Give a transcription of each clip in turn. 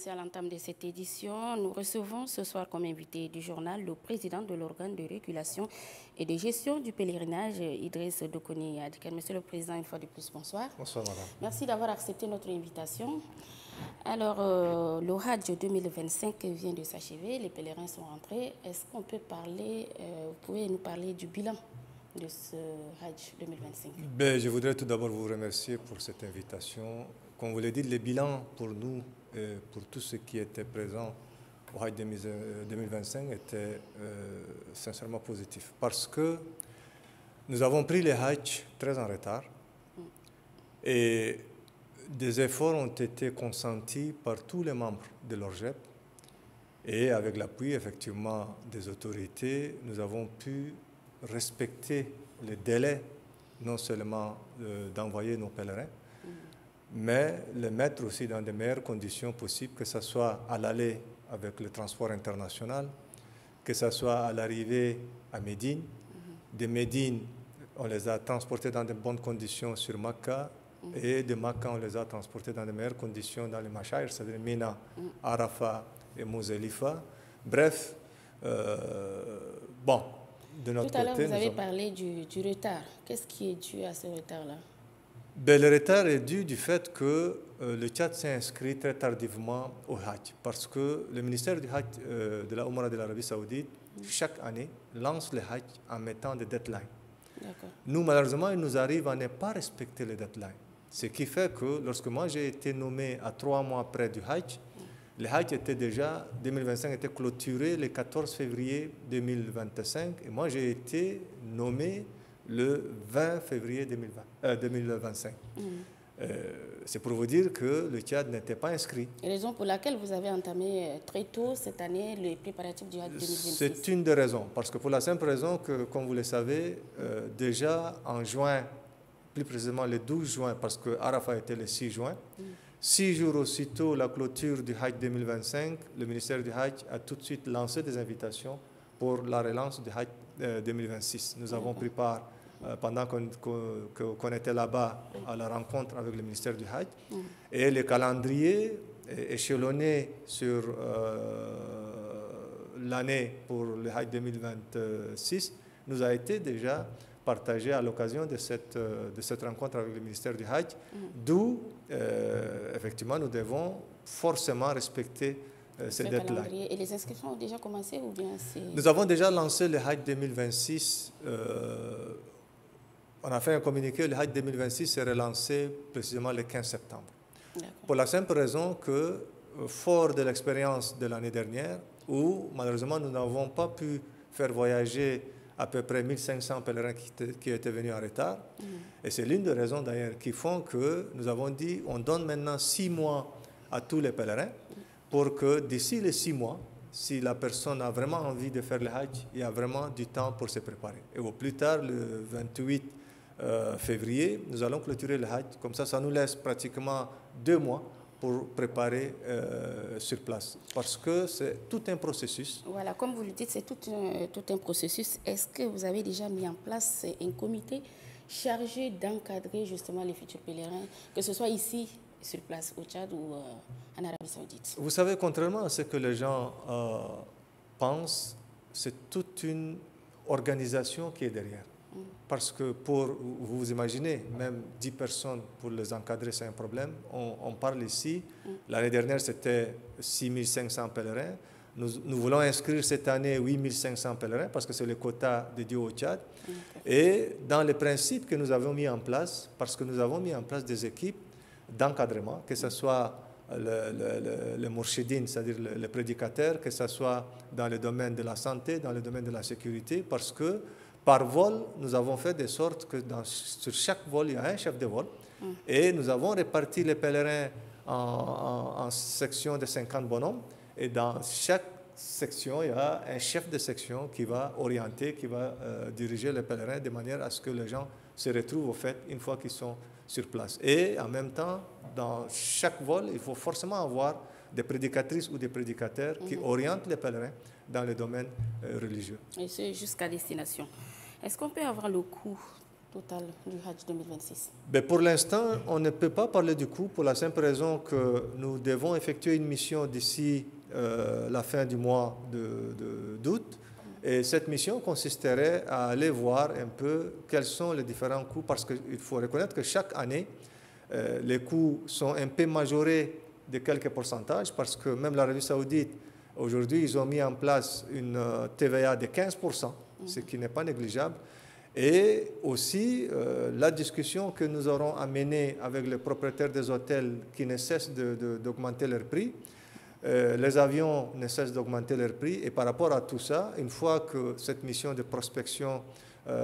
annoncé à l'entame de cette édition, nous recevons ce soir comme invité du journal le président de l'organe de régulation et de gestion du pèlerinage, Idriss Dokoni Adikan. Monsieur le Président, une fois de plus, bonsoir. Bonsoir, madame. Merci d'avoir accepté notre invitation. Alors, le Hajj 2025 vient de s'achever, les pèlerins sont rentrés. Est-ce qu'on peut parler, vous pouvez nous parler du bilan de ce Hajj 2025? Je voudrais tout d'abord vous remercier pour cette invitation. Comme vous l'avez dit, le bilan pour nous, pour tous ceux qui étaient présents au Hajj 2025 était sincèrement positif. Parce que nous avons pris les Hajj très en retard et des efforts ont été consentis par tous les membres de l'ORGEP. Et avec l'appui effectivement des autorités, nous avons pu respecter les délais, non seulement d'envoyer nos pèlerins, mais les mettre aussi dans les meilleures conditions possibles, que ce soit à l'aller avec le transport international, que ce soit à l'arrivée à Médine. De Médine, on les a transportés dans de bonnes conditions sur Makka, et de Makka, on les a transportés dans de meilleures conditions dans les Mashayr, c'est-à-dire Mina, Arafat et Mouzelifa. Bref, bon, de notre côté... Tout à l'heure, vous avez parlé du retard. Qu'est-ce qui est dû à ce retard-là? Le retard est dû du fait que le Tchad s'est inscrit très tardivement au Hajj, parce que le ministère du Hajj de la Oumra de l'Arabie Saoudite, chaque année, lance le Hajj en mettant des deadlines. Nous, malheureusement, il nous arrive à ne pas respecter les deadlines. Ce qui fait que lorsque moi j'ai été nommé à 3 mois près du Hajj, le Hajj était déjà, 2025 était clôturé le 14 février 2025, et moi j'ai été nommé le 20 février 2025. C'est pour vous dire que le Tchad n'était pas inscrit. Raison pour laquelle vous avez entamé très tôt cette année les préparatifs du Hajj 2026. C'est une des raisons, parce que pour la simple raison que, comme vous le savez, déjà en juin, plus précisément le 12 juin, parce que Arafat était le 6 juin, 6 jours aussitôt la clôture du Hajj 2025, le ministère du Hajj a tout de suite lancé des invitations pour la relance du Hajj 2026. Nous avons pris part, pendant qu'on était là-bas, à la rencontre avec le ministère du Hajj. Et le calendrier échelonné sur l'année pour le Hajj 2026 nous a été déjà partagé à l'occasion de cette rencontre avec le ministère du Hajj, d'où, effectivement, nous devons forcément respecter ces deadlines. Et les inscriptions ont déjà commencé ou bien c'est... Nous avons déjà lancé le Hajj 2026. On a fait un communiqué, le Hajj 2026 sera lancé précisément le 15 septembre. Pour la simple raison que, fort de l'expérience de l'année dernière, où malheureusement nous n'avons pas pu faire voyager à peu près 1500 pèlerins qui étaient venus en retard. Et c'est l'une des raisons d'ailleurs qui font que nous avons dit on donne maintenant 6 mois à tous les pèlerins pour que d'ici les 6 mois, si la personne a vraiment envie de faire le Hajj, il y a vraiment du temps pour se préparer. Et au plus tard, le 28 février, nous allons clôturer le Hajj. Comme ça nous laisse pratiquement 2 mois pour préparer sur place. Parce que c'est tout un processus. Voilà, comme vous le dites, c'est tout un processus. Est-ce que vous avez déjà mis en place un comité chargé d'encadrer justement les futurs pèlerins, que ce soit ici, sur place, au Tchad ou en Arabie Saoudite? Vous savez, contrairement à ce que les gens pensent, c'est toute une organisation qui est derrière. Parce que vous imaginez, même 10 personnes pour les encadrer, c'est un problème. On parle ici, l'année dernière c'était 6500 pèlerins. Nous voulons inscrire cette année 8500 pèlerins parce que c'est le quota dédié au Tchad. Et dans les principes que nous avons mis en place, parce que nous avons mis en place des équipes d'encadrement, que ce soit le mourchidine, c'est-à-dire le prédicateur, que ce soit dans le domaine de la santé, dans le domaine de la sécurité, parce que par vol, nous avons fait de sorte que sur chaque vol, il y a un chef de vol. Et nous avons réparti les pèlerins en sections de 50 bonhommes. Et dans chaque section, il y a un chef de section qui va orienter, qui va diriger les pèlerins de manière à ce que les gens se retrouvent au fait une fois qu'ils sont sur place. Et en même temps, dans chaque vol, il faut forcément avoir des prédicatrices ou des prédicateurs qui orientent les pèlerins dans le domaine religieux. Et c'est jusqu'à destination. Est-ce qu'on peut avoir le coût total du Hajj 2026? Ben, pour l'instant, on ne peut pas parler du coût pour la simple raison que nous devons effectuer une mission d'ici la fin du mois d'août. Et cette mission consisterait à aller voir un peu quels sont les différents coûts, parce qu'il faut reconnaître que chaque année, les coûts sont un peu majorés de quelques pourcentages, parce que même l'Arabie saoudite, aujourd'hui, ils ont mis en place une TVA de 15%, ce qui n'est pas négligeable. Et aussi, la discussion que nous aurons à mener avec les propriétaires des hôtels qui ne cessent d'augmenter leurs prix. Les avions ne cessent d'augmenter leurs prix. Et par rapport à tout ça, une fois que cette mission de prospection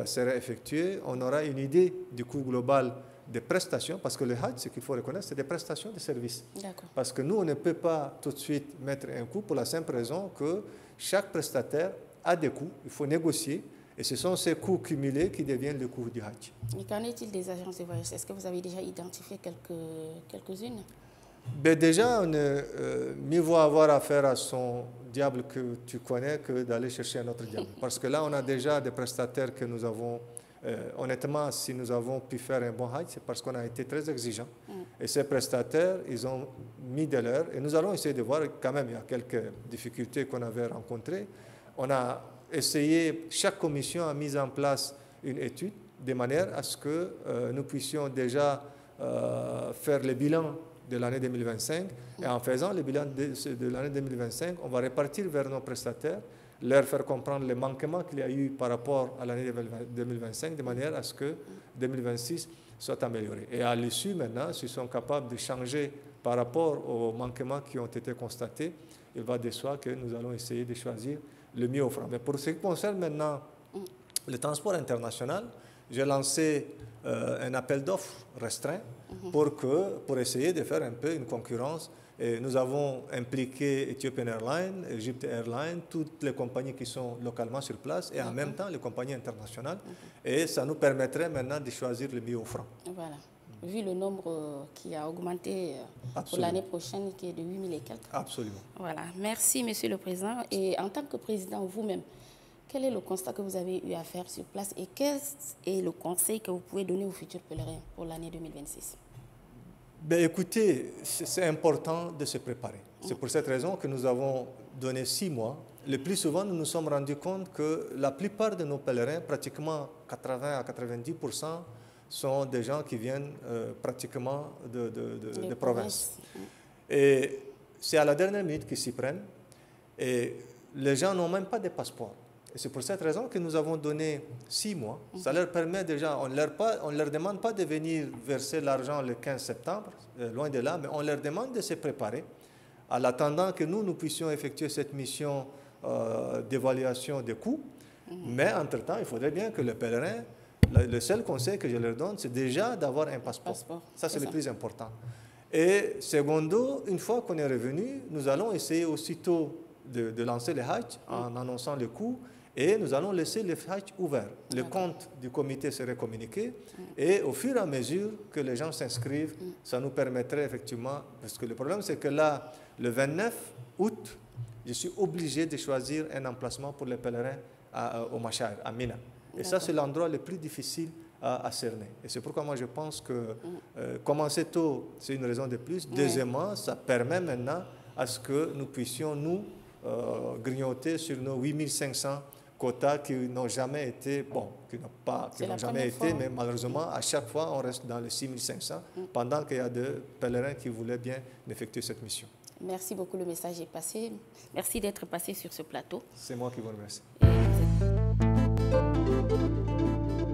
sera effectuée, on aura une idée du coût global des prestations, parce que le Hajj, ce qu'il faut reconnaître, c'est des prestations de services. Parce que nous, on ne peut pas tout de suite mettre un coût pour la simple raison que chaque prestataire a des coûts, il faut négocier, et ce sont ces coûts cumulés qui deviennent le coût du Hajj. Et qu'en est-il des agences de voyage? Est-ce que vous avez déjà identifié quelques-unes? Ben déjà, mieux vaut avoir affaire à son diable que tu connais que d'aller chercher un autre diable. Parce que là, on a déjà des prestataires que nous avons. Honnêtement, si nous avons pu faire un bon Hajj, c'est parce qu'on a été très exigeants. Et ces prestataires, ils ont mis de l'heure. Et nous allons essayer de voir, quand même, il y a quelques difficultés qu'on avait rencontrées. On a essayé, chaque commission a mis en place une étude de manière à ce que nous puissions déjà faire le bilan de l'année 2025. Et en faisant le bilan de l'année 2025, on va repartir vers nos prestataires, leur faire comprendre les manquements qu'il y a eu par rapport à l'année 2025, de manière à ce que 2026 soit amélioré. Et à l'issue, maintenant, s'ils sont capables de changer par rapport aux manquements qui ont été constatés, il va de soi que nous allons essayer de choisir le mieux offrant. Mais pour ce qui concerne maintenant le transport international, j'ai lancé un appel d'offres restreint pour essayer de faire un peu une concurrence. Et nous avons impliqué Ethiopian Airlines, Egypt Airlines, toutes les compagnies qui sont localement sur place et en même temps les compagnies internationales. Et ça nous permettrait maintenant de choisir le mieux offrant. Voilà. Vu le nombre qui a augmenté pour l'année prochaine, qui est de 8 000 et quelques. Absolument. Voilà. Merci, Monsieur le Président. Et en tant que Président vous-même, quel est le constat que vous avez eu à faire sur place et quel est le conseil que vous pouvez donner aux futurs pèlerins pour l'année 2026? Ben, écoutez, c'est important de se préparer. C'est pour cette raison que nous avons donné 6 mois. Le plus souvent, nous nous sommes rendus compte que la plupart de nos pèlerins, pratiquement 80 à 90%, sont des gens qui viennent pratiquement de province. Et c'est à la dernière minute qu'ils s'y prennent. Et les gens n'ont même pas de passeport. Et c'est pour cette raison que nous avons donné 6 mois. Ça leur permet déjà, on ne leur demande pas de venir verser l'argent le 15 septembre, loin de là, mais on leur demande de se préparer en attendant que nous puissions effectuer cette mission d'évaluation des coûts. Mais entre-temps, il faudrait bien que les pèlerins, le seul conseil que je leur donne, c'est déjà d'avoir un passeport. Ça, c'est le plus important. Et secondo, une fois qu'on est revenu, nous allons essayer aussitôt de lancer le Hajj en annonçant le coût. Et nous allons laisser le Hajj ouvert. Le compte du comité serait communiqué. Et au fur et à mesure que les gens s'inscrivent, ça nous permettrait effectivement... Parce que le problème, c'est que là, le 29 août, je suis obligé de choisir un emplacement pour les pèlerins au Mashar, à Mina. Et ça, c'est l'endroit le plus difficile à cerner. Et c'est pourquoi moi, je pense que commencer tôt, c'est une raison de plus. Deuxièmement, ça permet maintenant à ce que nous puissions, grignoter sur nos 8500 quotas qui n'ont jamais été, mais malheureusement, à chaque fois, on reste dans les 6500, pendant qu'il y a des pèlerins qui voulaient bien effectuer cette mission. Merci beaucoup, le message est passé. Merci d'être passé sur ce plateau. C'est moi qui vous remercie.